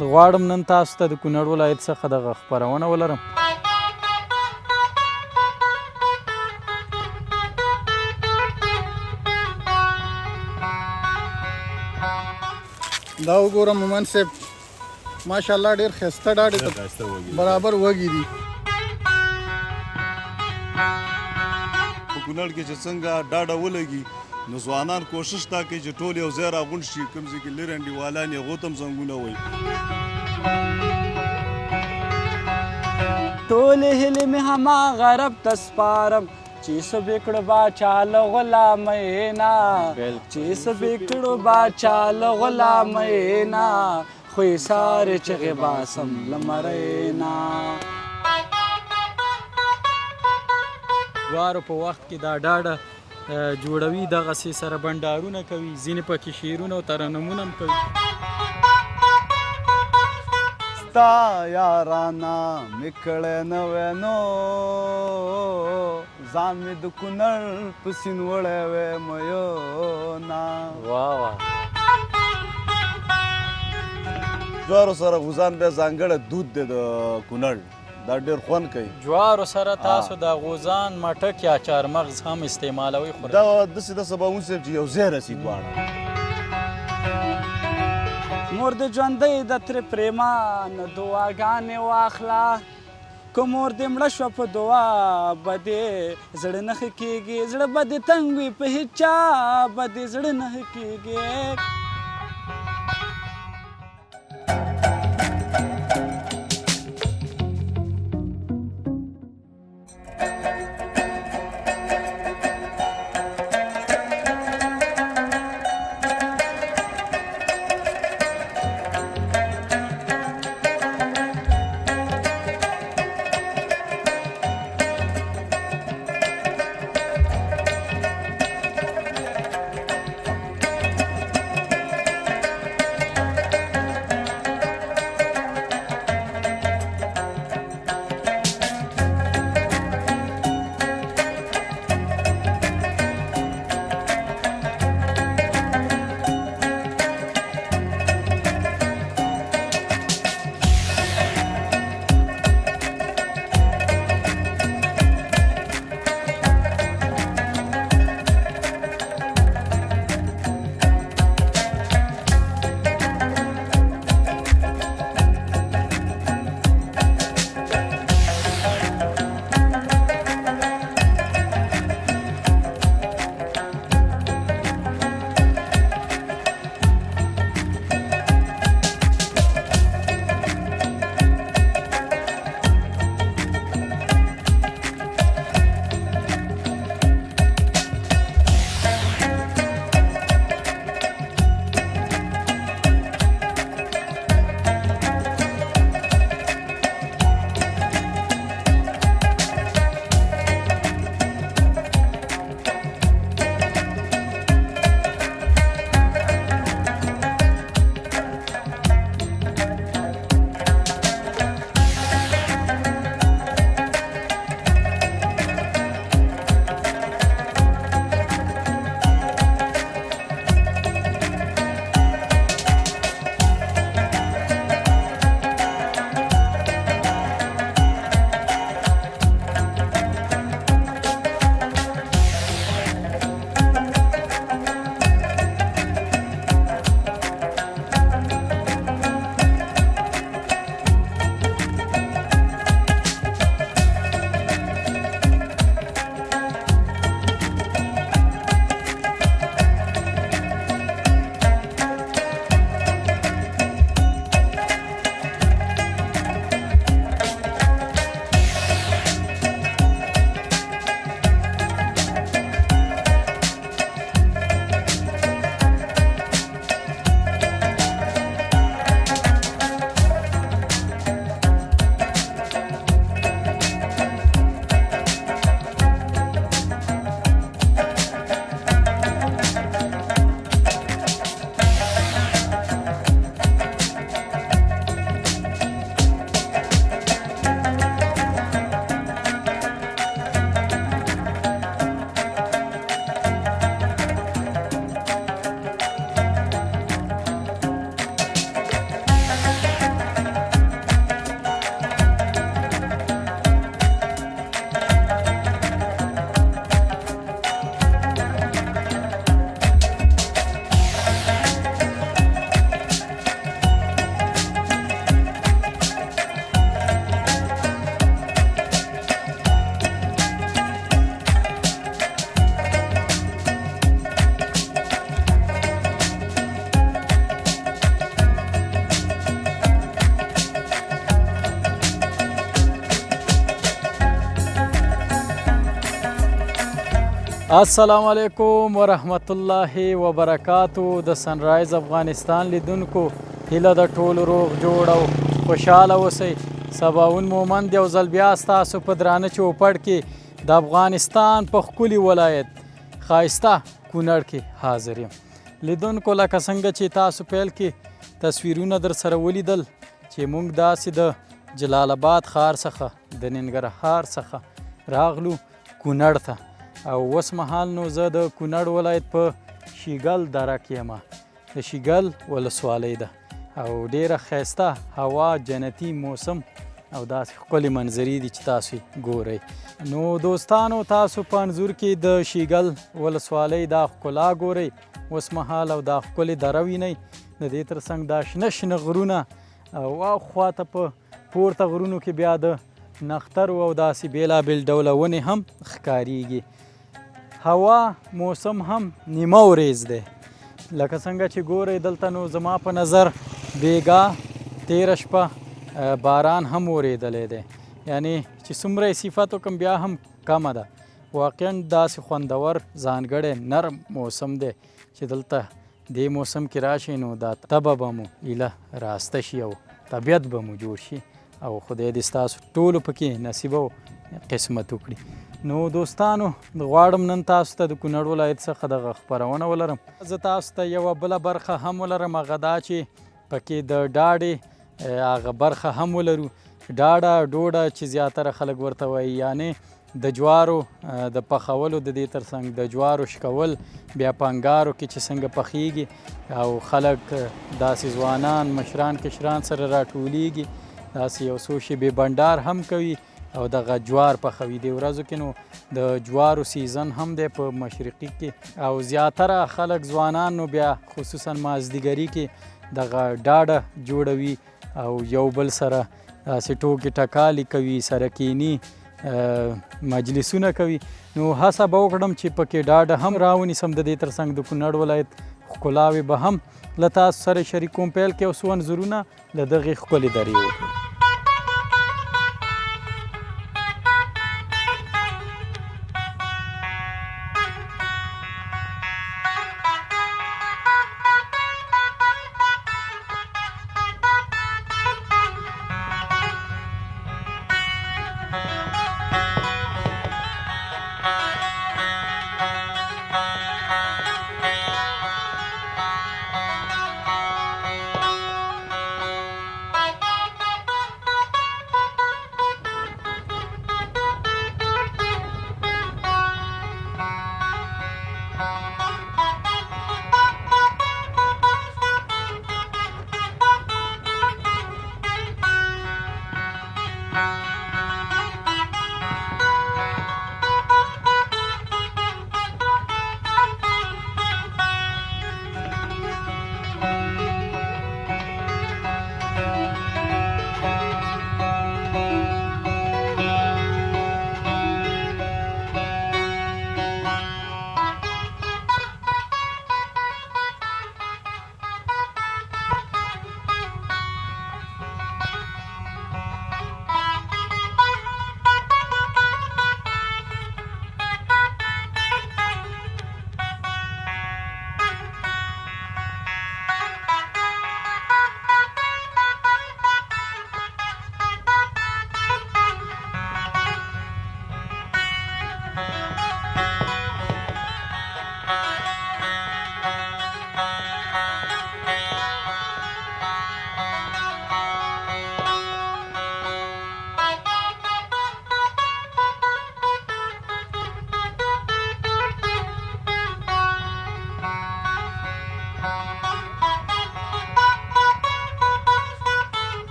غواړم نن تاسو ته د کونړ ولایت څخه دغه خپرونه ولرم. دا وګوره مومن صاحب ماشاءالله ډېر ښایسته ډاډې ته برابر وږي دي. په کونړ کې چې څنګه ډاډه ولګي نو ځوانان کوشش دا کوي چې ټول یو ځای راغونډ شي، کوم ځای کې لرې انډیوالان یې هغو ته هم زنګونه وایي. ټولې هیلې مې هماغه رب ته سپارم چې څه به کړو باچا له غلامۍ نه، چې څه به کړو باچا له غلامۍ نه، خو یې سارې چغې باسم له مرۍ نه. جوارو په وخت کې دا ډاډه جوړوي، دغسې سره بنډارونه کوي، ځینې پکې شعرونه او ترنمونه هم کوي. ستا یارانه مې کړی نوی نو ځان مې د کونړ په سیند وړی وی میونه. واه جوارو سره غوزان بیا ځانګړی دود دی د کونړ، دا ډېر خوند کوي. جوارو سره تاسو د غوزان مټک یا چارمغز هم استعمالوي خورئ؟ دا داسې د سباوون صاحب چې یو ځای رسي دواړه. مور د ژوندۍ د ترې پرېمانه دعاګانې واخله، که مور دې مړه شوه په دعا به دې زړه نه ښه کېږي، زړه به دې تنګ وي په هېچا به دې زړه نه ښه کېږي. अस्सलाम वालेकुम वरहमतुल्लाहि वबरकातुहू। د सनराइज افغانستان لیدونکو هیله د ټولو روغ جوړ او خوشحاله اوسئ. سباون مومند یو ځل بیا ستاسو په درانه چوپړ کې د افغانستان په ښکلي ولایت ښایسته کونړ کې حاضر یم. لیدونکو لکه څنګه چې تاسو پیل کې تصویرونه در سره ولیدل چې موږ داسې د جلال آباد ښار څخه د ننګرهار څخه راغلو کونړ ته، او اوس مهال نو زه د کونړ ولایت په شیګل دره کې یم. د شیګل ولسوالۍ ده او ډیره ښایسته هوا، جنتي موسم او داسې ښکلې منظرې دي چې تاسو ګورئ. نو دوستانو تاسو په انځور کې د شیګل ولسوالۍ دا ښکلا ګورئ اوس مهال او دا ښکلې دره وینئ. د دې تر څنګ دا شنه شنه غرونه او خواته په پورته غرونو کې بیا د نخترو او داسې بېلابېل ډوله ونې هم ښکاریږي. هوا موسم هم نیمه وریځ دی لکه څنګه چې ګورئ دلته نو زما په نظر بیګا تیره شپه باران هم ورېدلی دی، یعنی چې څومره یې صفت وکړم بیا هم کمه ده. واقعا داسې خوندور ځانګړی نرم موسم دی چې دلته دې موسم کې راشئ نو دا طبع به مو ایله راسته شي او طبیعت به مو جوړ شي او خدای دې ستاسو ټولو پکې نصیب او قسمت وکړي. نو دوستانو غواړم نن تاسو ته د کونړ ولایت څخه دغه خپرونه ولرم. زه تاسو ته یوه بله برخه هم ولرم، هغه دا چې پکې د ډاډې هغه برخه هم ولرو. ډاډه ډوډه چې زیاتره خلک ورته وایي، یعنې د جوارو د پخولو، د دې تر څنګ د جوارو شکول بیا په انګارو کې چې څنګه پخیږي او خلک داسې ځوانان مشران کشران سره راټولیږي، داسې یو څو شیبې بنډار هم کوي او دغه جوار پخوي. د ورځو کې نو د جوارو سیزن هم دی په مشرقي کې او زیاتره خلک ځوانان نو بیا خصوصا مازدیګري کې دغه ډاډه جوړوي او یو بل سره داسې ټوکې ټکالې کوي، سره کینی مجلسونه کوي. نو هڅه به وکړم چې پکې ډاډه هم راونیسم. د دې تر څنګ د کونړ ولایت ښکلاوې به هم له تاسو سره شریکوم. پیل کې یو څو انځورونه له دغې ښکلې درې وکړو.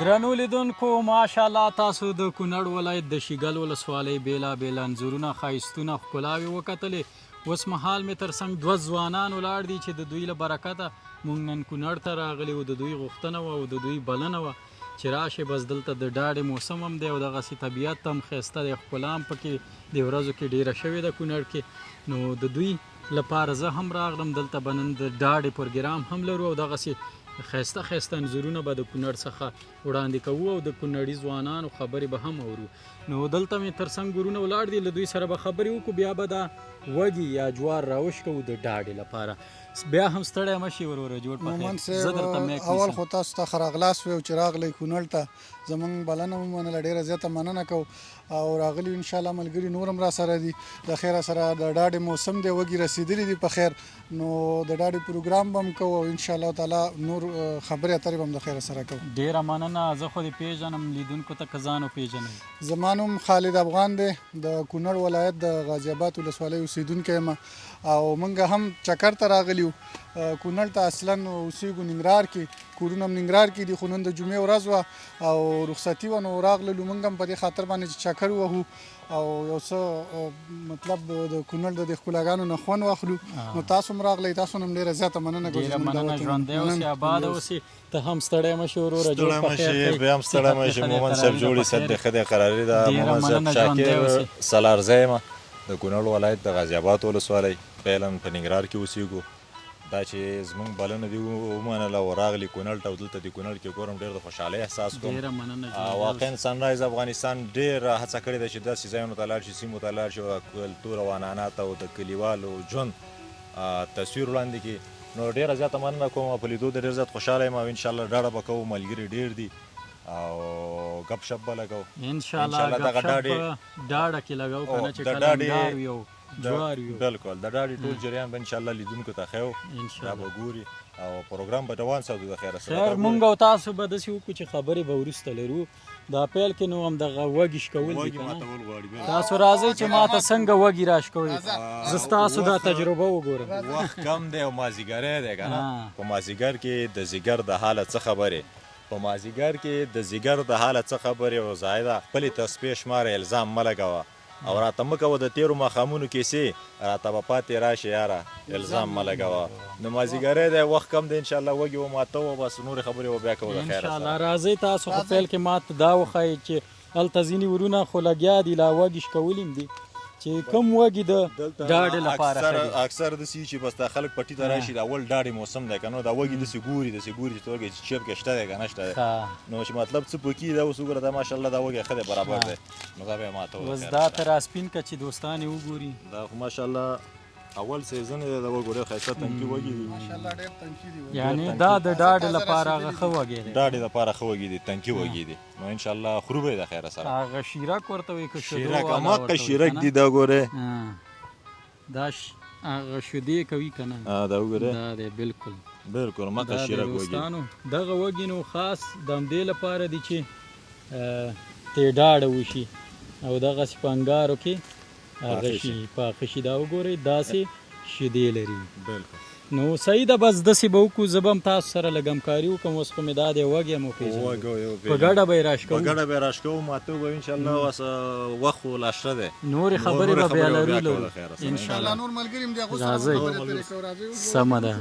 درنو لیدونکو ماشاءالله تاسو د کونړ ولایت د شیګل ولسوالۍ بیلابېل انځورونه ښایستونه ښکلاوې وکتلې اوس مهال مې تر څنګ دوه ځوانان ولاړ دي چې د دوی له برکته موږ نن کونړ ته راغلي وو. د دوی غوښتنه وه او د دوی بلنه وه چې راشئ بس دلته د ډاډې موسم هم دی او دغسې طبیعت هم ښایسته دی، ښکلا هم پکې د ورځو کې ډېره شوې ده کونړ کې. نو د دوی لپاره زه هم راغلم، دلته به نن د ډاډې پروګرام هم لرو او دغسې ښایسته ښایسته انځورونه به د کونړ څخه وړاندې کوو او د کونړي ځوانانو خبرې به هم اورو. نو دلته مې تر څنګ ګورونه ولاړ دي، له دوی سره به خبرې وکړو، بیا به دا وږي یا جوار راوشکوو د ډاډې لپاره. بیا هم ستړی مه شي وروره، جوړ مومن پخیر. زه درته صاحب میک اول نیسم. خو تاسو ته ښه راغلاست وی چې راغلی کونړ ته، زمونږ بلنه ومنله، ډېره زیاته مننه کوو او راغلي انشاءالله ملګري نور هم را سره دي. د خیره سره د ډاډې موسم دی، وږي رسېدلي دي په خیر، نو د ډاډې پروګرام به هم کوو او انشاءالله تعالی نور خبرې اترې به هم د خیره سره کوو. ډېره مننه. زه خو دې پیژنم، لیدونکو ته که ځان وپېژنئ. زما نوم خالد افغان دی، د کونړ ولایت د غازي آباد ولسوالۍ اوسېدونکی یم او موږ هم چکر ته راغلي وو. کونړ ته اصلا اوسېږو ننګرهار کې، کورونه هم ننګرهار کې دي، خو نن د جمعې ورځ وه او رخصتي وه نو راغللو موږ هم په دې خاطر باندې چې چکر ووهو او یو څه مطلب د کونړ د دې ښکلاګانو نه خوند واخلو. نو تاسو هم راغلی، تاسو هم ډېره زیاته مننه کوم. ډېره مننه، ژوندی اوسې، آباده اوسې. ته هم ستړی مه شې وروره، جوړ ستړی په خیر مشي، کوي. بیا هم ستړی مشي. مومن صاحب جوړې صاحب د ښه دی قراري ده. ډېره مومن صاحب مننه، ژوندی شاکر اوسې. سالارزی یم د کونړ ولایت د غازي آباد ولسوالۍ، فعلا په ننګرهار کې اوسېږو. دا چې زمونږ بلنه دې ومنله او راغلي کونړ ته او دلته د کونړ کې ګورم ډېر د خوشحالۍ احساس کوم. ډېره مننه، ژوندی واقعا سنرایز افغانستان ډېره هڅه کړې ده چې داسې ځایونو ته لاړ شي، سیمو ته لاړ شي او کلتور او عنعنات او د کلیوالو ژوند تصویر وړاندې کړي. نو ډېره زیاته مننه کوم، په لیدو د ډېر زیات خوشحاله یم او انشاءالله ډاډه به کوو، ملګري ډېر دي او ګپ شپ به لګو. انشاءالله دغه ګپ شپ ډاډې به ډاډه کې لګو که نه چې د کله ډاډې انګار وي او جوار وي. بالکل د ډاډې ټول جریان به انشاءالله لیدونکو ته ښیو، دا انشاءالله. به ګوري او پروګرام به روان ساتو د خیره سره. خیر مونږ او تاسو به داسې وکړو چې خبرې به وروسته لرو. دا پیل کې نو هم دغه وږي شکول دي وږي که نه؟ ماتول غواړي بیا. تاسو راځئ چې ما ته څنګه وږي راشکوئ، زه ستاسو دا تجربه وګورم. وخت کم دی او مازدیګری دی که نه. ها. په مازدیګر کې د ځیګر د حاله څه خبرې، په مازدیګر کې د ځیګر د حاله څه خبرې او زاهده خپلې تسبیح شماره الزام مه لګوه او راته مه کوه د تېرو ماښامونو کیسې، راته به پاتې راشي یاره الزام مه لګوه. نو مازدیګری دی، وخت کم دی، انشاءالله وږي وماتوه، بس نورې خبرې به بیا کوو د خیره انشاءالله. سره. راځئ تاسو خو پیل کې ما ته دا وښایئ چې هلته ځینې ورونه خو لګیا دي لا وږي شکول هم دي چې کوم وږي د ډاډې لپاره ښه دي. اکثر داسې چې بس دا خلک پټي ته راشي، دا اول ډاډې موسم دی که نه، دا وږي داسې ګوري چې توګه چې چیپ کې شته دی که نه شته دی. ښه. نو چې مطلب څه پکې دا اوس وګوره، دا ماشاءالله دا وږی ښه دی، برابر دی. نو دا بیا ماته اوس دا ته راسپین که چې دوستان یې وګوري. دا خو ماشاءالله اول سیزن دی، دا وګوره ښایسته تنکي وږي دي. ماشاءالله ډېر تنکي دي. یعنې دا د ډاډې لپاره هغه ښه وږی دی. ډاډې دپاره ښه وږي دي، تنکي وږي دي. نو انشاءالله خورو به یې د خیره سره. هغه شیرک ورته وایي که شیدو شیرک والا هماغه ورته وایي، شیرک که دي نه؟ دا ګورې. دا هغه شیدې کوي که نه؟ دا وګوره دا دی بالکل. بالکل دا مکه د شیرک وږي. دوستانو دغه وږي نو خاص د همدې لپاره دي چې ترې ډاډه وشي او دغسې په انګارو کې هغه شي پاخه شي. دا وګورئ داسې شیدې لري. بالکل. نو صحیح ده، بس داسې به وکړو. زه به هم تاسو سره لږ همکاري وکړم. اوس خو مې دا دی وږی هم وپېژنم، په ګډه به یې راشکوو. په ګډه به یې راشکوو، ماته به انشاءالله اوس وخت خو لا شته دی. نورې خبرې به بیا لرو کوو لرو د خیره سره. انشاءالله. نور ملګري هم دي، هغو سره راځئ. خبرې اترې کوو. راځئ وګورو. سمه ده.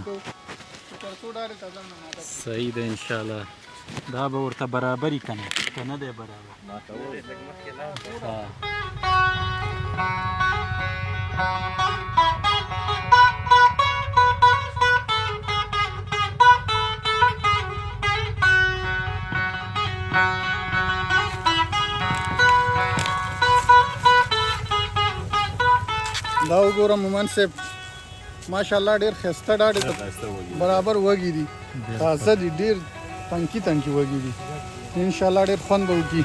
تر څو ډاډې ته ځم نه عادت. صحیح ده انشاءالله. دا به ورته برابري که نه؟ که نه دی برابر. ها. دا وګوره مومن صاحب ماشاءالله ډېر ښایسته ډاډې ته برابر وږي دي، تازه دي، ډېر تنکي تنکي وږي دي. انشاءالله ډېر خوند به وکړي.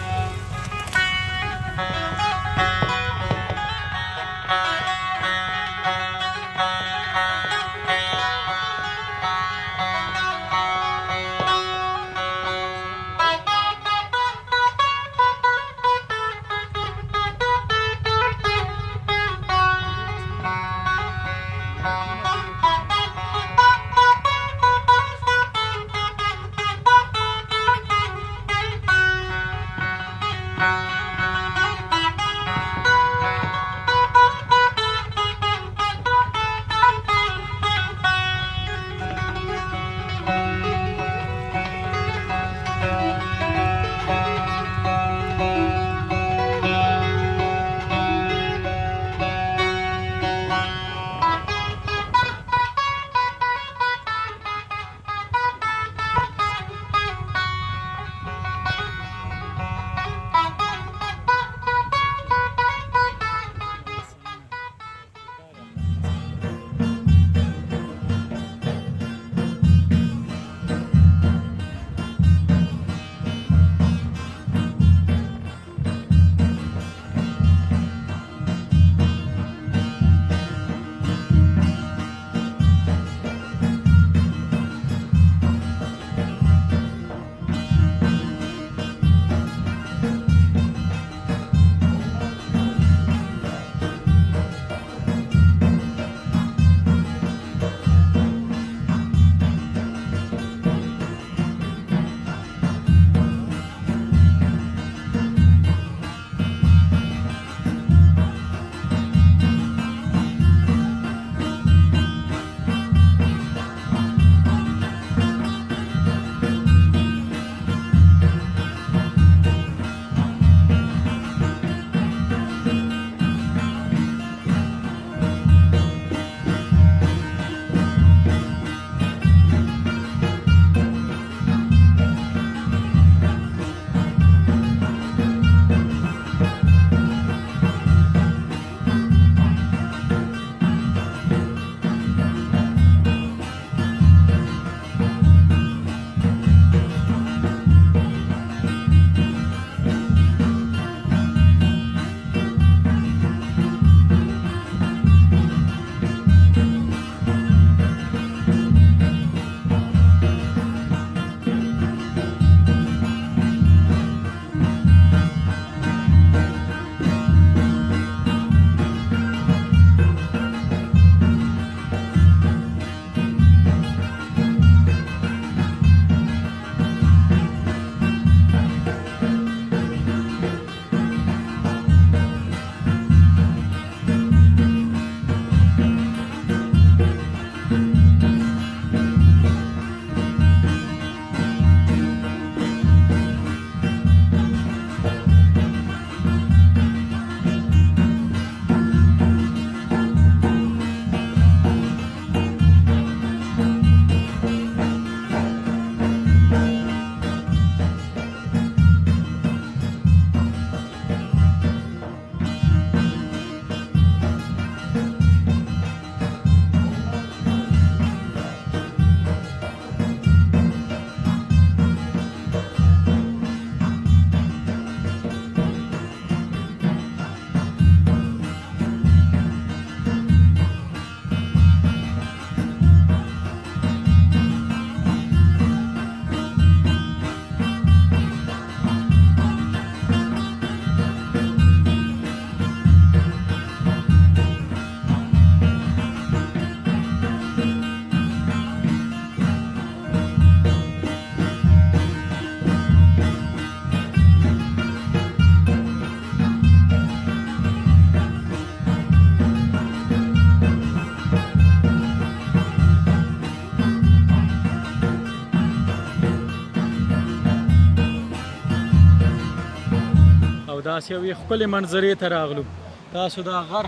داسې یوې ښکلې منظرې ته راغلو. تاسو دا غر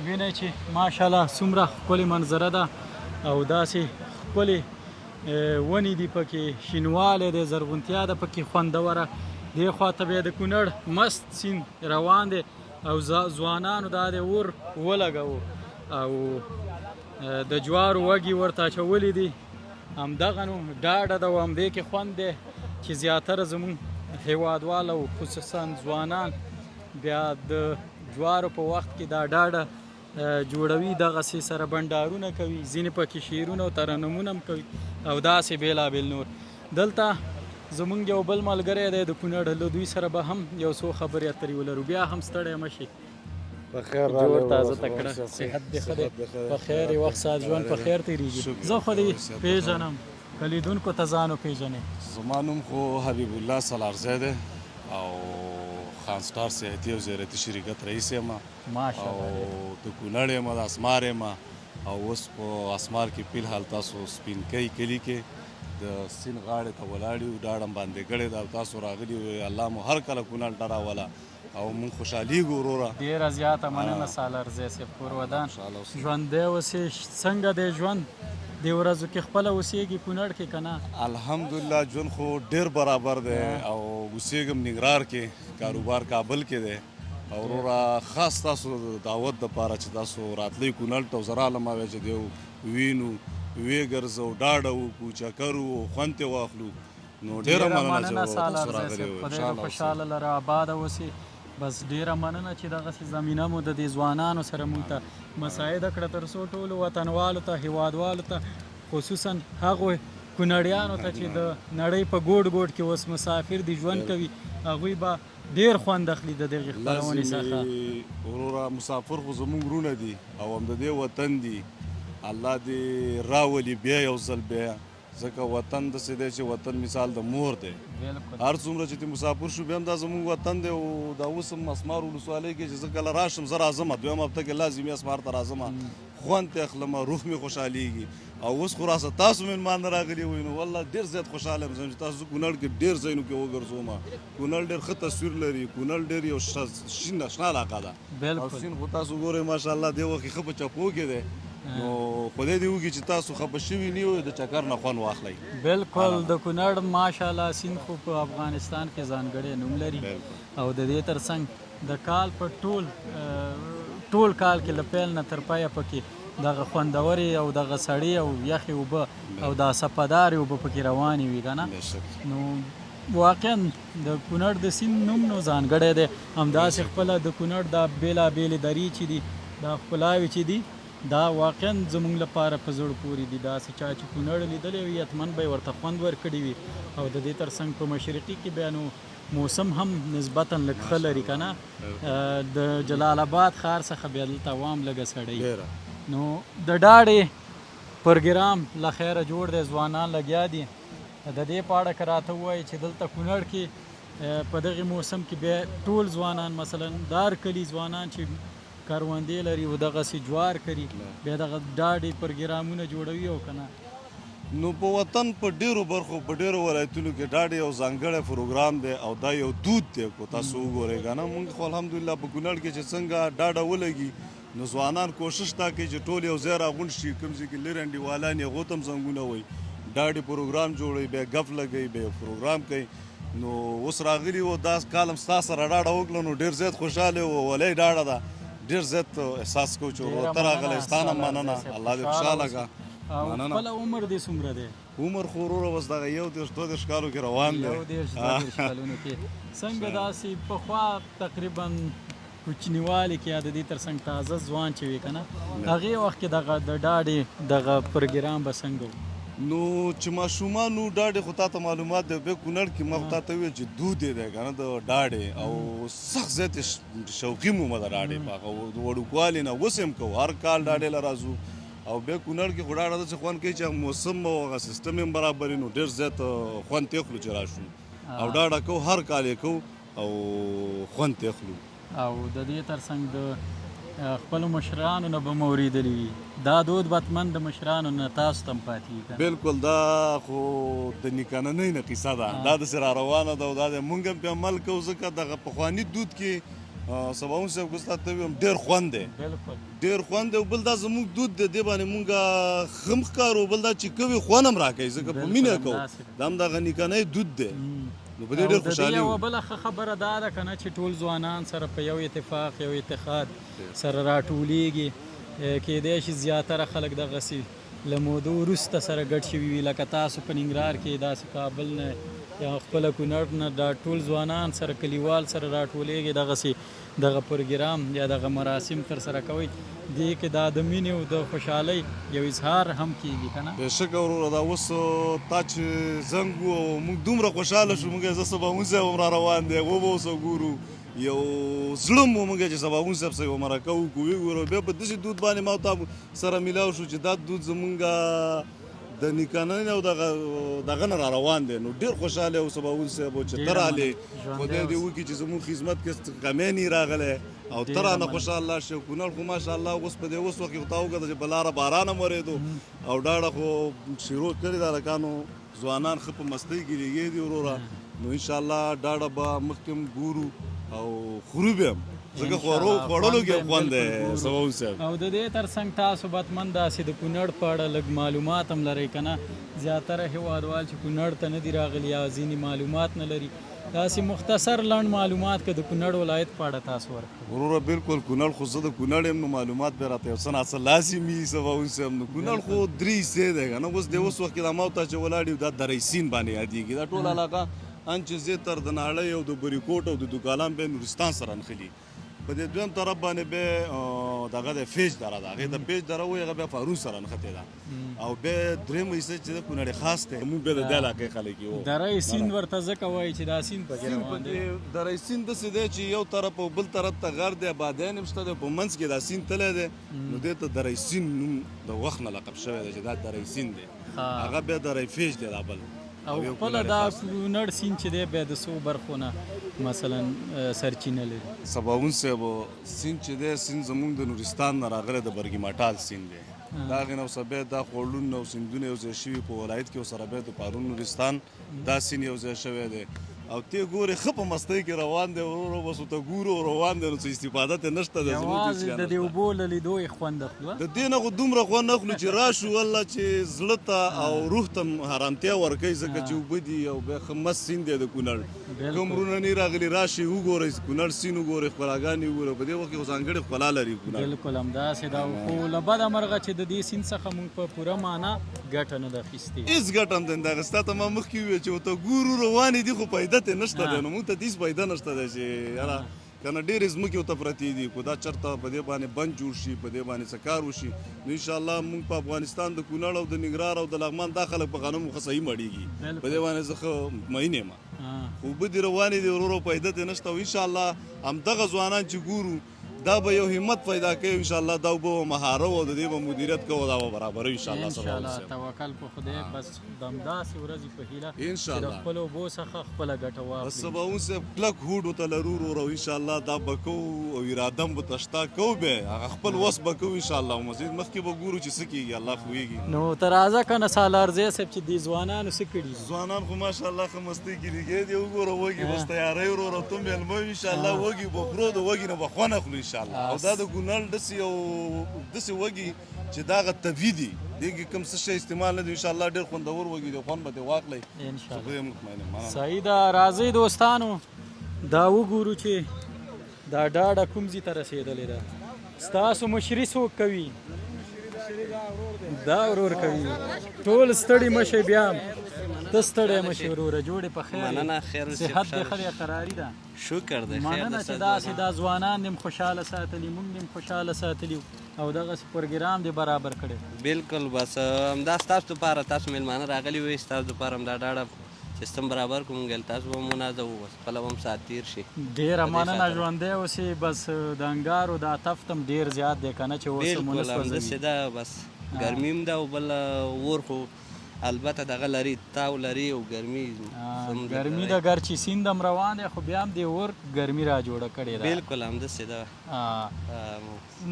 وینئ چې ماشاءالله څومره ښکلې منظره ده او داسې ښکلې ونې دي پکې، شینوالی دی، زرغونتیا ده پکې خوندوره. دې خواته بیا د کونړ مست سیند روان دی او ځوانانو دا د اور ولګوو او د جوارو وږي ورته اچولي دي. همدغه نو ډاډه ده او همدې کې خوند دی چې زیاتره زموږ هیوادوال او خصوصا ځوانان بیا د جوارو په وخت کې دا ډاډه جوړوي، دغسې سره بنډارونه کوي، ځینې پکې شعرونه او ترنمونه هم کوي او داسې بېلابېل نور. دلته زمونږ یو بل ملګری دی د کونړ، له دوی سره به هم یو څو خبرې اترې ولرو. بیا هم ستړی مه شي، جوړ تازه تکړه، صحت دې ښه دی، په خیر یې وخت ساعت ژوند په خیر تېرېږي. زه خو دې پېژنم، که لیدونکو ته ځان وپېژنې. زما نوم خو حبیب الله سالارزی دی او خان سټار صحتي او زیارتي شرکت رئیس یم او د کونړ یم، د اسمار یم او اوس په اسمار کې فی الحال تاسو سپینکۍ کلي کې د سیند غاړې ته ولاړ یو، ډاډم باندې کړې ده او تاسو راغلي وئ. الله مو هر کله کونړ ته راوله او موږ خوشحالېږو وروره. ډېره زیاته مننه سالارزی صاحب. کور ودان ژوندی اوسې، څنګه دی ژوند دې ورځو کې خپله اوسېږي کونړ کې که نه؟ الحمدلله ژوند خو ډېر برابر دی او اوسېږم ننګرهار کې، کاروبار کابل کې دی او وروره خاص تاسو دعوت دپاره چې تاسو راتلی کونړ ته او زه رالم اویا چې دی وینو، ویګرځو، ډاډه وکړو، چکر وو، خوند ترې واخلو. نو ډېره مننه سالارزی صاحب، خدای دې خوشحاله لره، آباده اوسې. بس ډېره مننه چې دغسې زمینه مو د دې ځوانانو سره موږ ته مساعده کړه تر څو ټولو وطنوالو ته، هیوادوالو ته، خصوصا هغو کونړیانو ته چې د نړۍ په ګوټ ګوټ کې اوس مسافر دي، ژوند کوي، هغوی به ډېر خوند اخلي د دغې خپرونې څخه. وروره مسافر خو زموږ وروڼه دي او هم د دې وطن دي. الله دې راولي بیا یو ځل بیا، ځکه وطن داسې دی چې وطن مثال د مور دی. هر څومره چې ته مسافر شو بیا هم دا زموږ وطن دی او دا اوس هم اسمار ولسوالۍ کې چې زه کله راشم زه راځم، دویم هفته کې لازمي اسمار ته راځم، خوند ترې اخلم، روح مې خوشحالېږي. او اوس خو راسه تاسو مېلمان نه راغلي وئ نو والله ډېر زیات خوشحاله یم چې تاسو کونړ کې ډېر ځایونو کې وګرځوم. کونړ ډېر ښه تصویر لري، کونړ ډېر یو شنه علاقه ده او سیند خو تاسو ګورئ ماشاءالله دې وخت کې ښه په چپو کې دی. نو خدای دې وکړي چې تاسو خفه شوي نه یو، د چکر نه خوند واخلئ. بلکل د کونړ ماشاءالله سیند خو په افغانستان کې ځانګړی نوم لري او د دې ترڅنګ د کال په ټول کال کې له پیل نه تر پایه پکې دغه خوندورې او دغه سړې او یخې اوبه او دا سپهدارې اوبه پکې روانې وي که نه؟ نو واقعا د کونړ د سیند نوم نو ځانګړی دی. همداسې خپله د کونړ دا بېلابېلې درې چې دي، دا ښکلاوې چې دي، دا واقعا زموږ لپاره په زړه پورې دي. داسې چا چې کونړ لیدلی وي حتمن به یې ورته خوند ورکړي وي. او د دې ترڅنګ په مشرقي کې بیا نو موسم هم نسبتا لږ ښه لري که نه؟ د جلال آباد ښار څخه بیا دلته عوام لږه سړی. نو د ډاډې پروګرام له خیره جوړ دی، ځوانان لګیا دي. د دې په اړه که راته ووایي چې دلته کونړ کې په دغې موسم کې بیا ټول ځوانان مثلا دار کلي ځوانان چې کروندې لري او دغسې جوار کري بیا دغه ډاډې پروګرامونه جوړوي او که نه؟ نو په وطن په ډېرو برخو په ډېرو ولایتونو کې ډاډې یو ځانګړی پروګرام دی او دا یو دود دی. کو تاسو وګورئ که نه، مونږ خو الحمدلله په کونړ کې چې څنګه ډاډه ولګي نو ځوانان کوشش دا کوي چې ټول یو ځای راغونډ شي، کوم ځای کې لرې انډیوالان یې هغو ته هم زنګونه وایي، ډاډې پروګرام جوړوي، بیا ګپ لګوي، بیا پروګرام کوي. نو اوس راغلي وو دا کال هم ستا سره ډاډه وکړه نو ډېر زیات خوشحاله وو، ولې ډاډه ده، ډېر زیات احساس کوو چې ورته راغلی. ستا نه مننه، الله دې خوشحاله کړه. خپله عمر دې څومره دی؟ عمر خو وروره اوس دغه 1-2 کالو کې روان دی. 1-2 کالونو کې څنګه داسې پخوا تقریبا کوچنیوالي کې یا د دې ترڅنګ تازه ځوان چې وي که نه، هغې وخت کې دغه د ډاډې دغه پروګرام به څنګه و؟ نو چې ماشومانو ډاډې خو تا ته معلومات دی بیا کونړ کې ما خو تا ته وویل چې دود یې دی که نه د ډاډې او سخت زیات شوقي مو مه د ډاډې په هغه د وړوکوالي نه اوس هم کوو، هر کال ډاډې له راځو او بیا کونړ کې خو ډاډه داسې خوند کوي چې موسم او هغه سیستم هم برابر وي نو ډېر زیات خوند ترې اخلو چې راشو او ډاډه کوو، هر کال یې کوو او خوند ترې اخلو. او د دې ترڅنګ د خپلو مشرانو نه به مو اورېدلي وي دا دود بتمن د مشرانو نه تاسو ته هم پاتې وي که بالکل دا خو د نیکاننۍ نه قصه ده دا داسې را روانه ده او دا د مونږ هم پې عمل کوو ځکه دغه پخواني دود کې سباوون صاحب که ستا ته ویم ډېر خوند دی بالکل ډېر خوند دی او بل دا زموږ دود دی دې باندې مونږ ښه هم ښکارو بل دا چې کوي خوند هم راکوي ځکه په مینه کوو دا هم دغه نیکانۍ دود دی نو په دې ډېر خوشحالي یوه بله ښه خبره دا ده که نه چې ټول ځوانان سره په یو اتفاق یو اتحاد سره راټولېږي کېدای شي زیاتره خلک دغسې له مودو وروسته سره ګډ شوي وي لکه تاسو په ننګرهار کې داسې کابل نه یا خپله کونړ نه دا ټول ځوانان سره کلیوال سره راټولېږي دغسې دغه پروګرام یا دغه مراسم ترسره کوئ دې کې دا د مینې او د خوشحالۍ یو اظهار هم کېږي که نه بېشکه وروره دا اوس تا چې زنګ و او موږ دومره خوشحاله شو موږ زه سباوون صاحب هم را روان دی و به اوس ګورو یو زړه مو موږ چې سباوون صاحب سره یوه مرکه وکړو وګورو بیا په داسې دود باندې ما او تا سره میلاو شو چې دا دود زمونږ د نیکانۍ او دغه نه را روان دی نو ډېر خوشحاله او سباوون صاحب چې ته رالې خدای دې وکړي چې زموږ خدمت کې کمی نه راغلی او ته رانه خوشحاله شې کونړ خو ماشاءالله اوس په دې اوس وخت کې خو تا وکړه چې په لاره باران هم ورېدو او ډاډه خو شروع کړې ده هلکانو ځوانان ښه په مستۍ کې لګې دي وروره نو انشاءالله ډاډه به مخکې هم ګورو او خورو به هم ځکه خوړلو کې خوند دی سباوون صاحب او د دې ترڅنګ تاسو بتمن داسې د کونړ په اړه لږ معلومات هم لرئ که نه زیاتره هېوادوال چې کونړ ته نه دي راغلي یا ځینې معلومات نه لري داسې مختصر لنډ معلومات که د کونړ ولایت په اړه تاسو ورکړئ وروره بالکل کونړ خو زه د کونړ یم نو معلومات به راته یو څه ناڅه لازمي سباوون صاحب نو کونړ خو درې حصې دی که نه اوس د اوس وخت کې دا ما او تا چې ولاړ یو دا دره سیند باندې یادېږي دا ټول علاقه ان چې زیاتر د ناړۍ او د بریکوټ او د دوکالان بیا نورستان سره نښلي په دې دویم طرف باندې بیا دغه د فیج دره ده هغې ته فیج دره وایي هغه بیا فارون سره نښتې ده او بیا درېیمه حصه چې د کونړ خاص دی موږ بیا د دې علاقې خلک یو دره سیند ورته ځکه وایي چې دا سیند پکې روان دی دره سیند داسې دی چې یو طرف او بل طرف ته غر دی آبادیان هم شته دی په منځ کې دا سیند تللی دی نو دې ته دره سیند نوم د وخت نه لقب شوی دی چې دا دره سیند دی هغه بیا دره فیج دی دا بل او خپله دا کونړ سیند چې دی بیا د څو برخو نه مثلا سرچینه لري سباوون صاحب سیند چې دی سیند زموږ د نورستان نه راغلی د برګي ماټال سیند دی دا هغې نه اوسه بیا دا خوړلونه او سیندونه یو ځای شوي په ولایت کې ورسره بیا د پارون نورستان دا سیند یو ځای شوی دی او ته ګورې ښه په مستۍ کې روان دی وروره بس ورته ګورو روان دی نو څه استفاده ترې نشته ده یوازې د دې اوبو له لیدو یې خوند اخلو د دې نه خو دومره خوند اخلو چې راشو والله چې زړه ته او روح ته حرامتیا ورکوي ځکه چې اوبه دي او بیا ښه مست سیند دی د کونړ کوم وروڼه نه راغلي راشئ وګورئ کونړ سیند وګورئ ښکلاګانې وګورئ په دې وخت کې خو ځانګړې ښکلا لري کونړ بالکل همداسې ده خو له بده مرغه چې د دې سیند څخه موږ په پوره معنا ګټه نه ده اخیستې هېڅ ګټه هم دی دغه ستا ته ما مخکې وویل چې ورته ګورو روانې دي خو پیدا ترې نشته دی نو موږ ته هېڅ پیدا نشته دی چې یاره که نه ډېرې ځمکې ورته پرتې دي خو دا چېرته په دې باندې بند جوړ شي په دې باندې څه کار وشي نو انشاءالله موږ په افغانستان د کونړ او د ننګرهار او د لغمان دا خلک په غنمو ښه صحیح مړېږي په دې باندې زه ښه مطمئن یم خو اوبه دې روانې دي ورو پیدا ترې نشته او انشاءالله همدغه ځوانان چې ګورو دا به یو همت پیدا کوي انشاءالله دا به مهاره او د دې به مدیریت کوو دا به برابروي انشاءالله انشاءالله توکل په خدای بس د همداسې ورځې په هیله انشاءالله چې د خپلو اوبو څخه خپله ګټه واخلي بس سباوون صاحب کلک هوډ ورته لرو ورو انشاءالله دا به کوو او اراده هم ورته شته کوو بیا هغه خپل وس به کوو انشاءالله مزید مخکې به ګورو چې څه کېږي الله پوهېږي نو ته راځه که نه سالارزی صاحب چې دې ځوانانو څه کړي ځوانان خو ماشاءالله ښه مستۍ کې لګیا دي وګوره وږي بس تیاری وروره ته مېلمه وي انشاءالله وږي به خورو د وږي نه به خوند اخلو انشاءالله او دا د کونړ داسې یو داسې وږي چې دا هغه طبیعي دي دې کې کوم څه شی استعمال نه دی انشاءالله ډېر خوندور وږي دی خوند به ترې واخلئ انشاءالله صحیح ده راځئ دوستانو دا وګورو چې دا ډاډه کوم ځای ته رسېدلې ده ستاسو مشري څوک کوي دا ورور کوي ټول ستړي مشئ بیا ته ستړی مشې وروره جوړې په خیر مننه خیر صحت دې ښه دی قراري ده شکر دی مننه چې داسې دا ځوانان دې خوشحاله ساتلي موږ دې خوشحاله ساتلي او دغسې پروګرام دې برابر کړی بالکل بس همدا ستاسو دپاره تاسو میلمانه راغلي وئ ستاسو دپاره همدا ډاډه سیستم برابر کړو مونږ تاسو به منازه وو خپله به هم ساعت تېر شي ډېره مننه ژوندی اوسې بس د انګارو دا تفت هم ډېر زیات دی که نه چې اوس مو نه بالکل همداسې ده بس ګرمي هم ده او بل اور خو البته دغه لري تاو لري او ګرمي ګرمي د ګرچې سیند هم روان دی خو بیا هم دې اور ګرمي را جوړه کړې ده بالکل همداسې ده.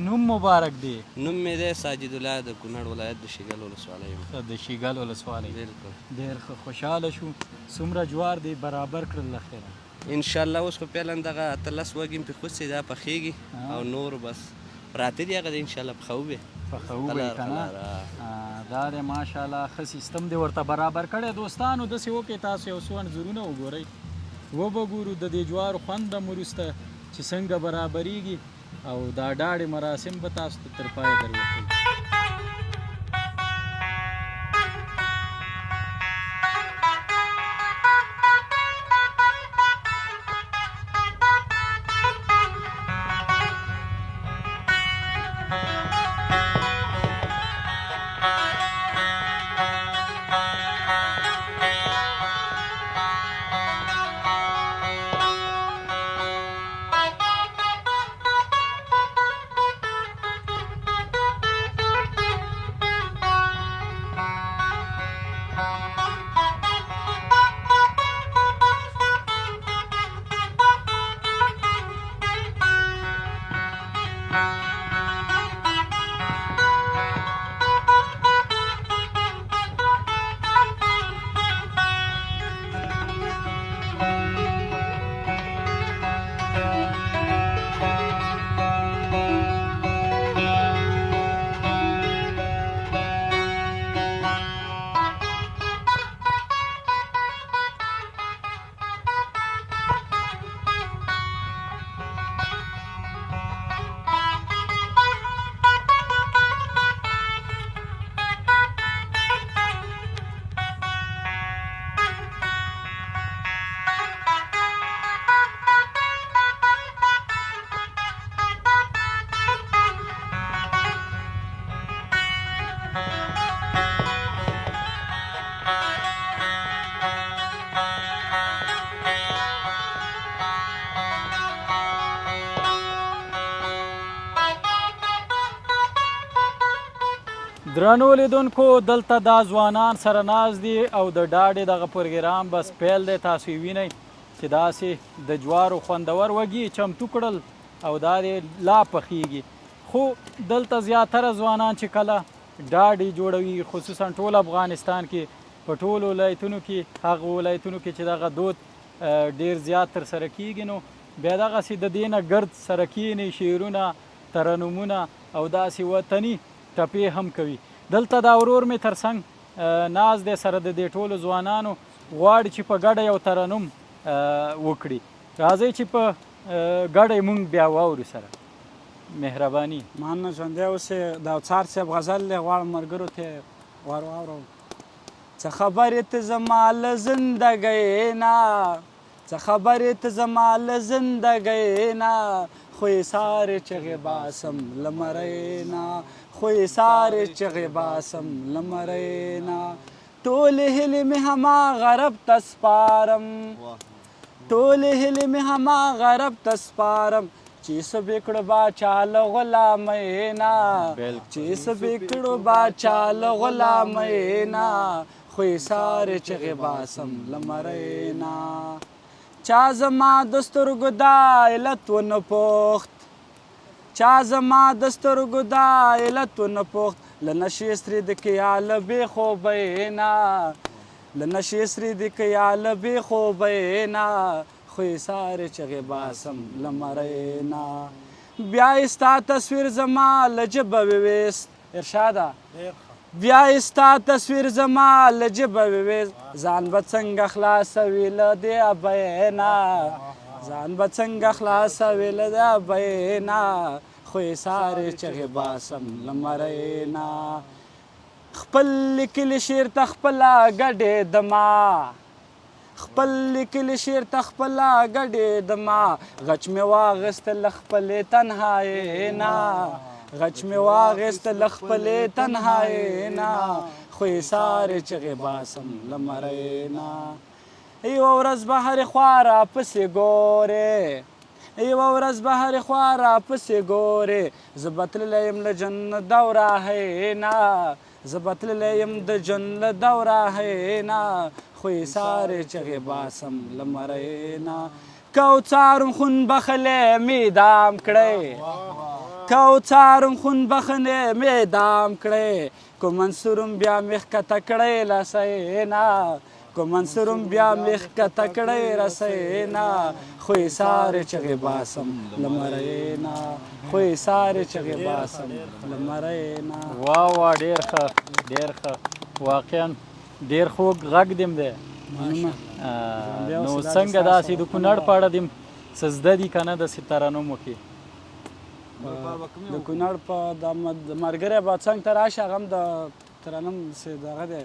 نوم مبارک دی؟ نوم مې دی ساجد الله د کونړ ولایت د شیګل ولسوالۍ یم. د شیګل ولسوالۍ. بالکل ډېر ښه خوشحاله شو. څومره جوار دی برابر کړل له خیره؟ انشاءالله اوس خو فعلا دغه 18 وږي مې پې خوڅې دا پخېږي او نور بس پراته دي هغه د انشاءالله پخوو پخوو به یې که نه؟ دا دی ماشاءالله ښه سیستم دی ورته برابر کړی. دوستانو داسې وکړئ تاسو یو څو انځورونه وګورئ وبه ګورو د دې جوارو خوند هم وروسته چې څنګه برابریږي او دا ډاډې مراسم به تاسو ته تر پایه در وښیو. درنو لیدونکو دلته دا ځوانان سره ناست دي او د ډاډې دغه پروګرام بس پیل دی. تاسو یې وینئ چې داسې د جوارو خوندور وږي چمتو کړل او دا دې لا پخیږي. خو دلته زیاتره ځوانان چې کله ډاډې جوړوي خصوصا ټول افغانستان کې په ټولو ولایتونو کې هغه ولایتونو کې چې دغه دود ډیر زیات ترسره کیږي نو بیا دغسې د دې نه ګرد سره کینې شعرونه ترنمونه او داسې وطني ټپې هم کوي. دلته دا ورور مې تر څنګ ناز دی سره د دې ټولو ځوانانو غواړي چې په ګډه یو ترنم وکړي. راځئ چې په ګډه یې مونږ بیا واورو سره. مهرباني. مننه ژوندی اوسې د اوڅار صاحب غزل دی غواړم ملګرو ته ور واورو. څه خبرې ته زما له زندګۍ نه څه خبرې ته زما له زندګۍ نه خو یې سارې چغې باسم له مرۍ نه خو یې سارې چغې باسم له مرۍ نه ټولې هیلې مې هماغه رب ته سپارم ټولې هیلې مې هماغه رب ته سپارم چې څه بې کړو باچا له غلامۍ نه چې څه بې کړو باچا له غلامۍ نه خو یې سارې چغې باسم له مرۍ نه چا زما د سترګو دا علت ونه پوښت چا زما د سترګو دا علت ونه پوښت له نشې سرې د کیا له بې خوبۍ نه له نشې سرې د کیا له بې خوبۍ نه خو یې سارې چغې باسم له مرۍ نه بیا یې ستا تصویر زما له جبه وویست ارشاده بیا یې ستا تصویر زما له جبه وویست ځان به څنګه خلاصوي له دې ابۍ نه ځان به څنګه خلاصوي له دې ابۍ نه خو یې سارې چغې باسم له مرۍ نه خپل لیکلي شعر ته خپله ګډې دما خپل لیکلي شعر ته خپله ګډې دما غچ مې واغېسته له خپلې تنهایۍ نه غچ مې واغېسته له خپلې تنهایۍ نه خو یې سارې چغې باسم له مرۍ نه یوه ورځ به هرې خوا راپسې ګورې یوه ورځ به هرې خوا راپسې ګورې زه به تللی یم له جنت او راهۍ نه زه به تللی یم د ژوند له دوره هینا خو یې سارې چغې باسم له مرینا کوڅارم خون بخلې میدام کړی کوڅارم خون بخنې میدام کړی کو منصورم بیا مې ښکته کړی لسینا کو منصورم بیا مې ښکته کړی رسینا خو یې سارې چغې باسم له مرینا خو یې سارې چغې باسم له مرینا واه واه ډېر ښه ډېر ښه واقعا ډېر خوږ غږ دیم دی نو څنګه داسې د کونړ په اړه دیم څه زده دي که نه داسې ترانومو کې د کونړ په د ملګری به څنګ ته راشي هغه هم د ترنم دغه دی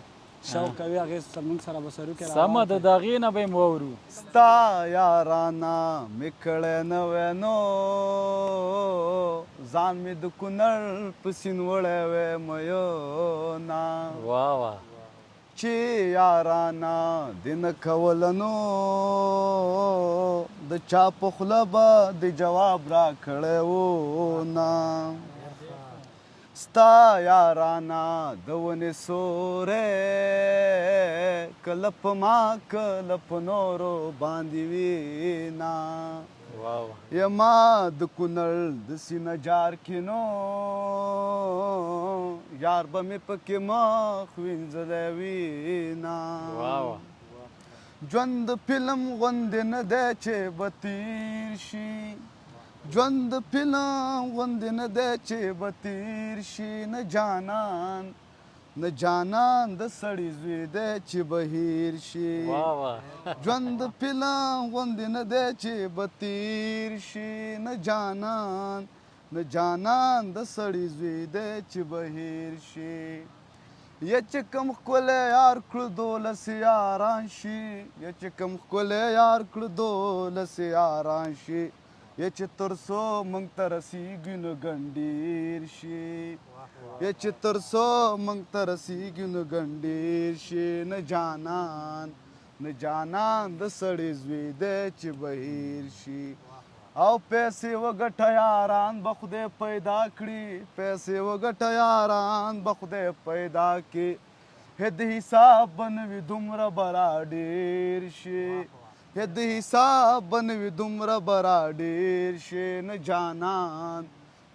شوق کوي هغې زموږ سره به سرو کې سمه ده د هغې نه به یې واورو ستا یارانه مې کړی نوی نو ځان مې د کونړ په سیند وړی وی میونه واه واه چې یارانه دې نه کوله نو د چا په خوله به د جواب را کړی و نه ستا یارانه د ونې سوری کله په ما کله په نورو باندې وینا یما د کونړ د سینه جار کې نو یار به مې پکې مخ وینځلی وینا ژوند د فلم غوندې نه دی چې به تیر شي ژوند د فلم غوندې نه دی چې به تیر شي نه جانان نه جانان د سړي زوی دی چې به هیر شي ژوند د فلم غوندې نه دی چې به تیر شي نه جانان نه جانان د سړي زوی دی چې به هیر شي یا چې کوم ښکلی یار کړو دولس یاران شي یا چې کوم ښکلی یار کړو دولس یاران شي یا چې تر څو موږ ته رسیږي نو ګنډیر شي یا چې تر څو موږ ته رسیږي نو ګنډیر شي نه جانان نه جانان د سړي زوی دی چې بهیر شي او پیسې وګټه یاران به خدای پیدا کړي پیسې وګټه یاران به خدای پیدا کړي هد حساب به نه وي دومره به را ډېر شي هد حساب به نه وي دومره به را ډېر شي نه جانان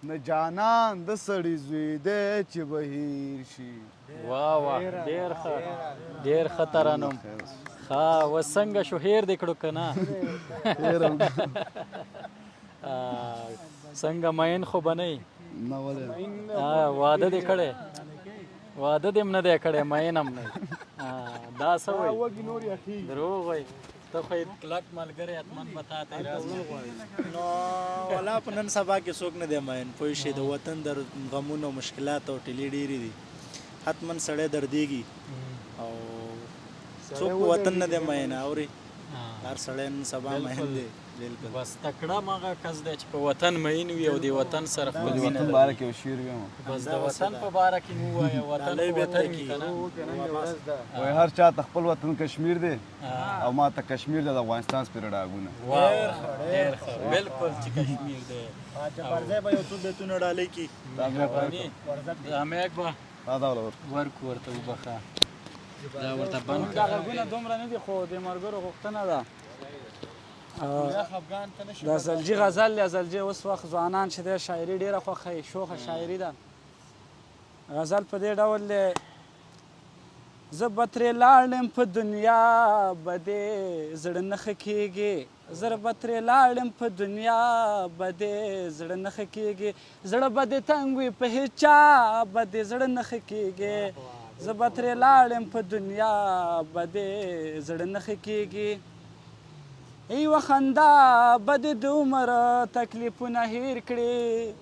نه جانان د سړي زوی دی چې بهیر شي واه واه ډېر ښه ډېر ښه ترانوم ښه اوس څنګه شو هیر دې کړو که نه څنګه مین خو به نه نه ولې واده دې کړی واده دې هم نه دی کړی مین هم نه دا څه وایي دروغ وایي ته خو یې کلک ملګری حتمن به تا ته راز نو ولا په نن سبا کې څوک نه دی مین پوه شي د وطن د غمونو مشکلات او ټیلې ډېرې دي حتمن سړی دردېږي او څوک په وطن نه دی مین اوري هر سړی نن سبا مین دی بالکل بس تکړه مغه کس دی چې په وطن مین وي او د وطن سره خپل د مینه وطن باره کې یو شعر ویم بس د وطن په باره کې مو وایه وطن په وطن وي که نه وایي هر چا ته خپل وطن کشمیر دی او ما ته کشمیر دی د افغانستان سپېره ډاګونه ډېر ښه بالکل چې کشمیر دی پر ځای به یو څو بیتونه ډالۍ کړي امیک به دا ډول ورکو ورته وبخه دا ورته بند دا غږونه دومره نه دي خو د ملګرو غوښتنه ده د ازلجي غزل دی ازلجي اوس وخت ځوانان چې دی شاعري ډېره خوښوي شوخه شاعري ده غزل په دې ډول دی زه به ترې لاړم په دنیا به دې زړه نه ښه کېږي زه به ترې لاړم په دنیا به دې زړه نه ښه کېږي زړه به دې تنګ وي په هېچا به دې زړه نه ښه کېږي زه به ترې لاړم په دنیا به دې زړه نه ښه کېږي یوه خندا به دې د عمر تکلیفونه هیر کړي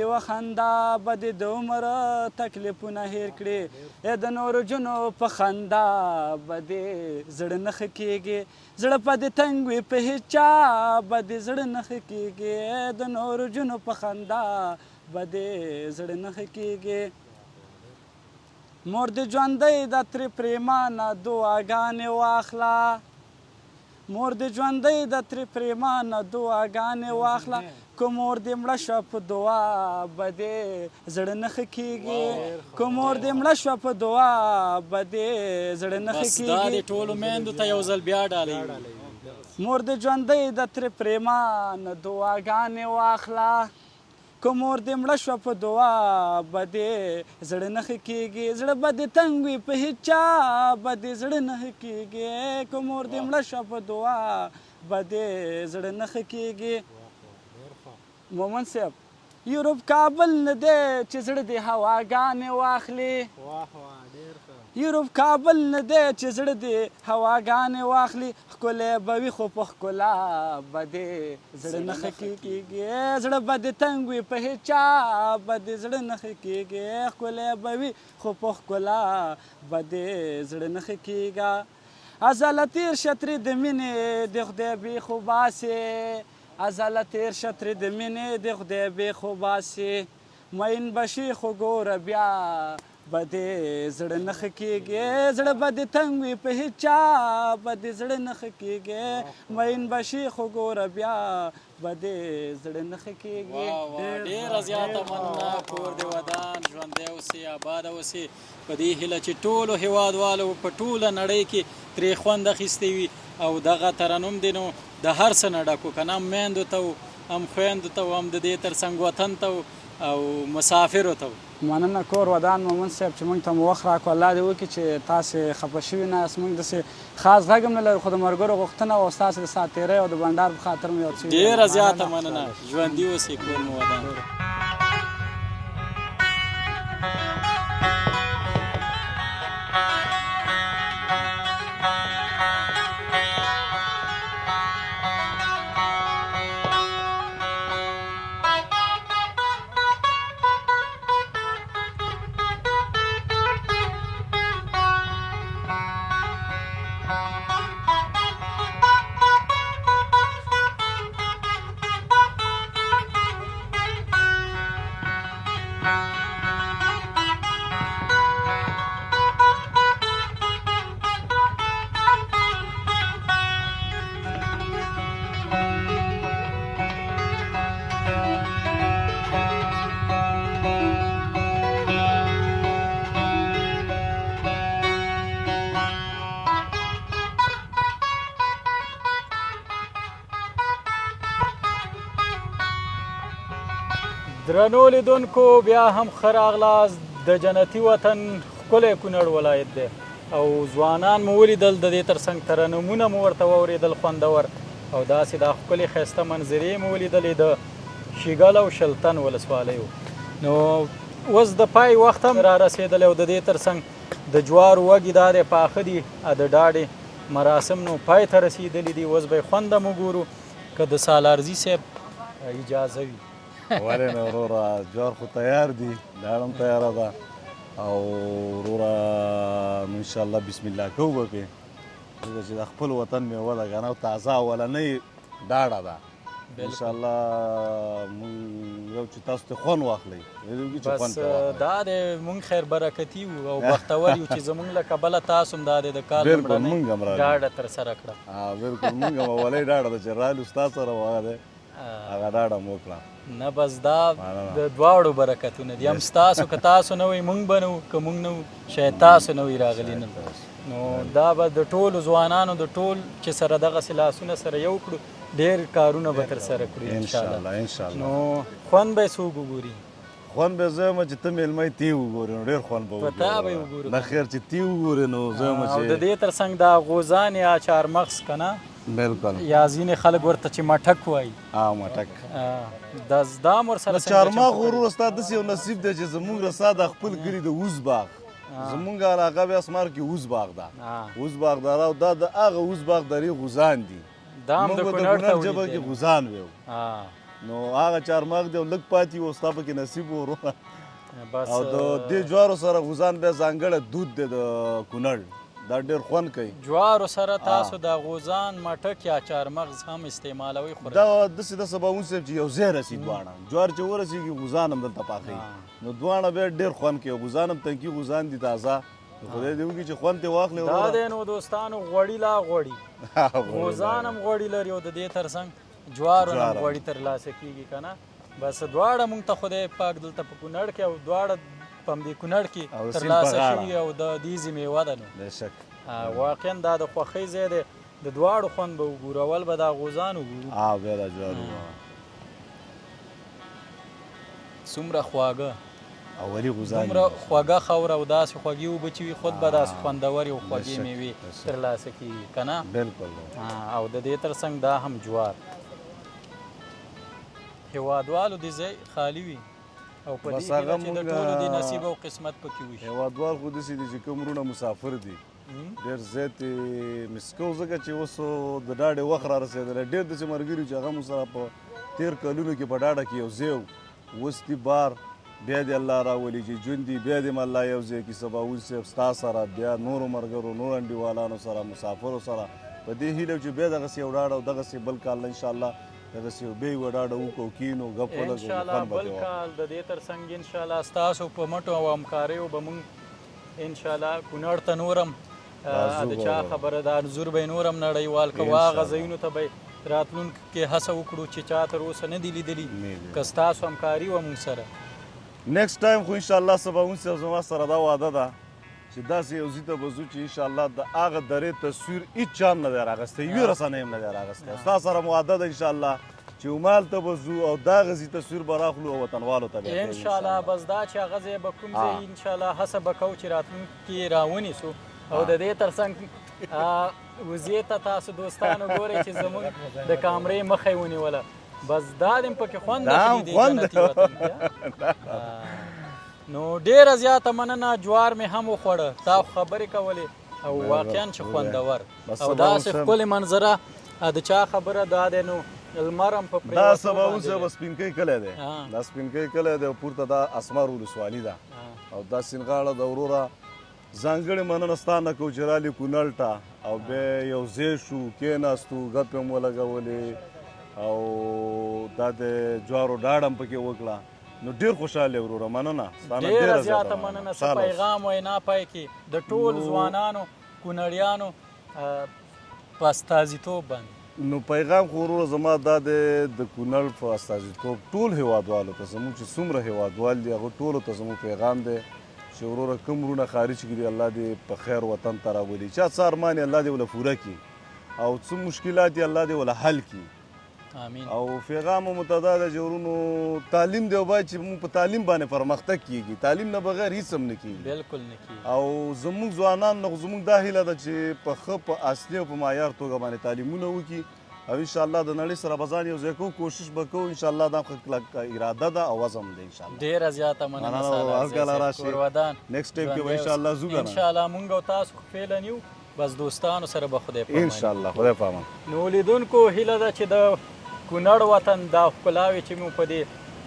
یوه خندا به دې د عمر تکلیفونه هیر کړي د نورو جنو په خندا به دې زړه نه ښه کېږي زړه به دې تنګ وي په هېچا به دې زړه نه ښه کېږي د نورو جنو په خندا به دې زړه نه ښه کېږي مور دې ژوندۍ ده ترې پرېمانه دعاګانې واخله مور دې ژوندۍ د ترې پرېمانه دعاګانې واخله که مور دې مړه شوه په دعا به دې زړه نه ښه کېږي که مور دې مړه شوه په دعا به دې زړه نه ښه بس دا د کېږي ټولو میندو ته یو ځل بیا ډالۍ مور دې ژوندۍ د ترې پرېمانه دعاګانې واخله که مور دې مړه شوه په دعا به دې زړه نه ښه کېږي زړه به دې تنګ وي په هېڅ چا به دې زړه نه ښه کېږي که مور دې مړه شوه په دعا به دې زړه نه ښه کېږي مومن صاحب یورپ کابل نه دی چې زړه دې هواګانې واخلي یورپ کابل نه دی چې زړه دې هواګانې واخلي ښکلی به وي خو په ښکلا به دې زړه نه ښه کېږي زړه به دې تنګ وي په هېڅ چا به دې زړه نه ښه کېږي ښکلی به وي خو په ښکلا به دې زړه نه ښه کېږه ازله تېر شه ترې د مینې د خدای بې خو باسې ازله تېر شه ترې د مینې د خدای بې خو باسې مین به شي خو ګوره بیا به دې زړه نه ښه کېږي زړه به دې تنګ وي په هېڅ چا به دې زړه نه ښه کېږي مین به شي خو ګوره بیا به دې زړه نه ښه کېږي ډېره زیاته مننه کور دې ودان ژوندی اوسې آباده اوسې په دې هیله چې ټولو هیوادوالو په ټوله نړۍ کې ترې خوند اخیستی وي او دغه ترنم دی نو د هر څه نه ډک و که نه هم میندو ته و هم خویندو ته و هم د دې تر څنګ وطن ته و او مسافرو ته و مننه کور ودان مومن صاحب چې موږ ته مو وخت راکړو الله دې وکړي چې تاسې خفه شوي نه یاست موږ داسې خاص غږ هم نه لرو خو د ملګرو غوښتنه وه ستاسې د ساعتېرۍ او د بنډار په خاطر مو یو څه ډېره زیاته مننه ژوندي اوسې کور مو ودان درنو لیدونکو بیا هم ښه راغلاست د جنتي وطن ښکلی کونړ ولایت دی او ځوانان مو ولیدل د دې تر څنګ ترنمونه مو ورته واورېدل خوندور او داسې دا ښکلې ښایسته منظرې مو ولیدلې د شیګل او شلتن ولسوالیو نو اوس د پای وخت هم را رسېدلی او د دې تر څنګ د جوارو وږي دا دی پاخه دي د ډاډې مراسم نو پای ته رسېدلي دي اوس به یې خوند هم وګورو که د سالارزي صاحب اجازه وي ولې نه وروره جوار خو تیار دي ډاډ هم تیاره ده او وروره نو انشاءالله بسم الله کوو به پرې ځکه چې د خپل وطن میوه ده که نه تازه اولنۍ ډاډه ده انشاءالله مونږ یو چې تاسو ته خوند واخلئ بس دا دی مونږ خیر برکتي وو او بختور یو چې زمونږ له کبله تاسو هم دا دی د کال لومړنۍ ډاډه ترسره کړه بلکل مونږ هم اولۍ ډاډه ده چې رالو ستا سره هغه دی هغه ډاډه مو وکړه نه بس دا د دواړو برکتونه دي هم ستاسو که تاسو نه وئ مونږ به نه وو که مونږ نه وو شاید تاسو نه وئ راغلي نن نو دا به د ټولو ځوانانو د ټول چې سره دغسې لاسونه سره یو کړو ډېر کارونه به ترسره کړو انشاءالله نو خوند به یې څوک وګوري خوند به زه یم چې ته میلمه یې تی وګورې نو ډېر خوند به په تا به یې وګورو نه خیر چې تی وګورې نو زه یم او د دې تر څنګ دا غوزان یا چارمغز که نه بلکل یا ځینې خلک ورته چې مټک وایي مټک دا هم ورسره چارمغ وروره ستا داسې یو نصیب دی چې زموږ رسا د خپل کلي د اوز باغ زمونږ علاقه بیا اسمار کې اوز باغ ده اوز باغ دره او دا د هغه اوز باغ درې غوزان دي دا هم د کونړ ژبه کې غوزان ویو نو هغه چارمغ دی او لږ پاتې و ستا پکې نصیب و وروره او د دې جوارو سره غوزان بیا ځانګړی دود دی د کونړ دا ډېر خوند کوي جوارو سره تاسو د غوزان مټک یا چارمغز هم استعمالوي خورئ دا داسې د سباوون صاحب چې یو ځای رسي دواړه جوار چې ورسېږي غوزان هم دلته پاخوي نو دواړه بیا ډېر خوند کوي غوزان هم تنکي غوزان دي تازه خدای دې وکړي چې خوند ترې واخلې دا وروره. دی نو دوستانو غوړي لا غوړي غوزان هم غوړي لري او د دې ترڅنګ جوارو هم غوړي ترلاسه کېږي که نه بس دواړه موږ ته خدای پاک دلته په کونړ کې او دواړه په همدې کونړ کې ترلاسه شوي او د دې میوه ده نو بېشک واقعا دا د خوښۍ ځای دی د دواړو خوند به وګورو اول به دا غوزان وګورو بیا دا جوارو څومره خواږه اولي غوزان دومره خوږه خاوره او داسې خوږې اوبه چې وي خود به داسې خوندورې او خوږې میوې ترلاسه کېږي که نه بالکل او د دې ترڅنګ دا هم جوار هېوادوالو دې ځای خالي وي او په دې هیله چې د ټولو دې نصیب او قسمت پکې وشي هېوادوال خو داسې دي چې کوم وروڼه مسافر دي ډېر زیات یې مس کوو ځکه چې اوس د ډاډې وخت را رسېدلی ډېر داسې ملګري چې هغه مو سره په تېر کلونو کې په ډاډه کې یو ځای وو اوس دي بار بیا دې الله راولي چې ژوند دي بیا دې م الله یو ځای کړي سباوون صاحب ستا سره بیا نورو ملګرو نورو انډیوالانو سره مسافرو سره په دې هیله چې بیا دغسې یو ډاډ او دغسې بل کال انشاءالله دغسې یو بیا یو ډاډه وکړو کینو ګپ ولګو انشاءالله بل کال د دې ترڅنګ انشاءالله ستاسو په مټو او همکاریو به موږ انشاءالله کونړ ته نورم د چا خبره د انځور به یې نورم نړیوال کوو هغه ځایونو ته به راتلونکي کې هڅه وکړو چې چا تر اوسه نه دي لیدلي که ستاسو همکاري وه موږ سره نیکسټ ټایم خو انشاءالله سباوون صاحب زما سره دا وعده ده چې داسې یو ځای ته به ځو چې انشاءالله د هغه درې تصویر هېڅ چا هم نه دی راغستی یوې رسنۍ هم نه دی راغستی ستا سره مو وعده ده انشاءالله چې همالته به ځو او دا غزي تصویر به راخلو او وطنوالو ته به انشاءالله بس دا چې هغه ځای به کوم ځای انشاءالله هڅه به کوو چې راتلونکي کې راونیسو او د دې ترڅنګ وزې ته تاسو دوستانو ګورئ چې زموږ د کامرې مخه یې ونیوله بس دا دې پکې خوند اخلي دې جنتي وطن کې نو ډېره زیاته مننه جوار مې هم وخوړه تا خبرې کولې او واقعا چې خوندور او داسې ښکلې منظره د چا خبره دا دی نو لمر هم په دا سباوون صاحب سپینکۍ کلی دی دا سپینکۍ کلی دی پورته دا اسمار ولسوالي ده او دا سیند غاړه د وروره ځانګړې مننه ستا نه کوو چې رالي کونړ ته او بیا یو ځای شو کېناستو ګپې هم ولګولې او دا د جوارو ډاډ هم پکې وکړه نو ډېر خوشحاله وروره مننه ډېره زیاته مننه څه پیغام وینا پای کې د ټول ځوانانو کونړیانو په استازیتوب باندې نو پیغام خو وروره زما دا دی د کونړ په استازیتوب ټول هېوادوالو ته زموږ چې څومره هېوادوال دي هغه ټولو ته زموږ پیغام دی چې وروره کوم وروڼه خارج کړي الله دې په خیر وطن ته راولي چا څه ارمان یې الله دې وله پوره کړي او څه مشکلات یې الله دې وله حل کړي آمین او پیغام مو ته دا دی چې ورونو تعلیم دی باید چې موږ په تعلیم باندې پرمختګ کیږي تعلیم نه بغیر هیڅ هم نه کیږي بالکل نه کیږي او زموږ ځوانان نو زموږ دا هیله ده چې په ښه په اصلي او په معیار توګه باندې تعلیمونه وکړي او انشاءالله د نړۍ سره به ځان یو ځای کوو کوشش به کوو انشاءالله دا اراده ده او عزم دی انشاءالله ډېره زیاته مننه کورودان نیکسټ ټایم کې به انشاءالله ځو انشاءالله مونږ او تاسو فعلا یو بس دوستانو سره به خدای پامان انشاءالله خدای پامان نو لیدونکو هیله ده چې د کونړ وطن دا ښکلاوې چې مو په دې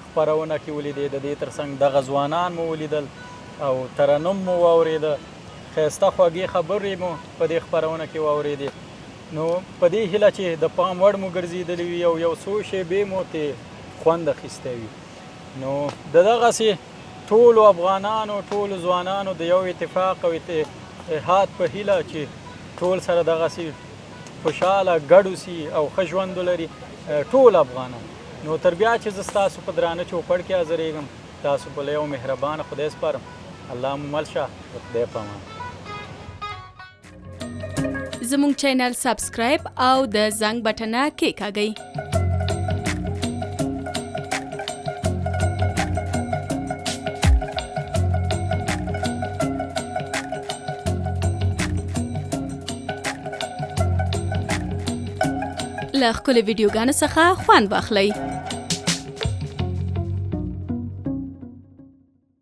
خپرونه کې ولیدې د دې ترڅنګ دغه ځوانان مو ولیدل او ترنم مو واورېده ښایسته خوږې خبرې مو په دې خپرونه کې واورېدې نو په دې هیله چې د پام وړ مو ګرځېدلې وي او یو څو شیبې مو ترې خوند اخیستی وي نو د دغسې ټولو افغانانو ټولو ځوانانو د یو اتفاق او اتحاد په هیله چې ټول سره دغسې خوشحاله ګډ اوسي او ښه ژوند ولري ټول افغانان نو تر بیا چې زه ستاسو په درانه چوپړ کې حاضرېږم تاسو په یو مهربانه خدای سپارم الله مو مل شه خدای پامان زموږ چینل سبسکرایب او د زنګ بټنه کېکاږئ له ښکلو ویډیوګانو څخه خوند واخلئ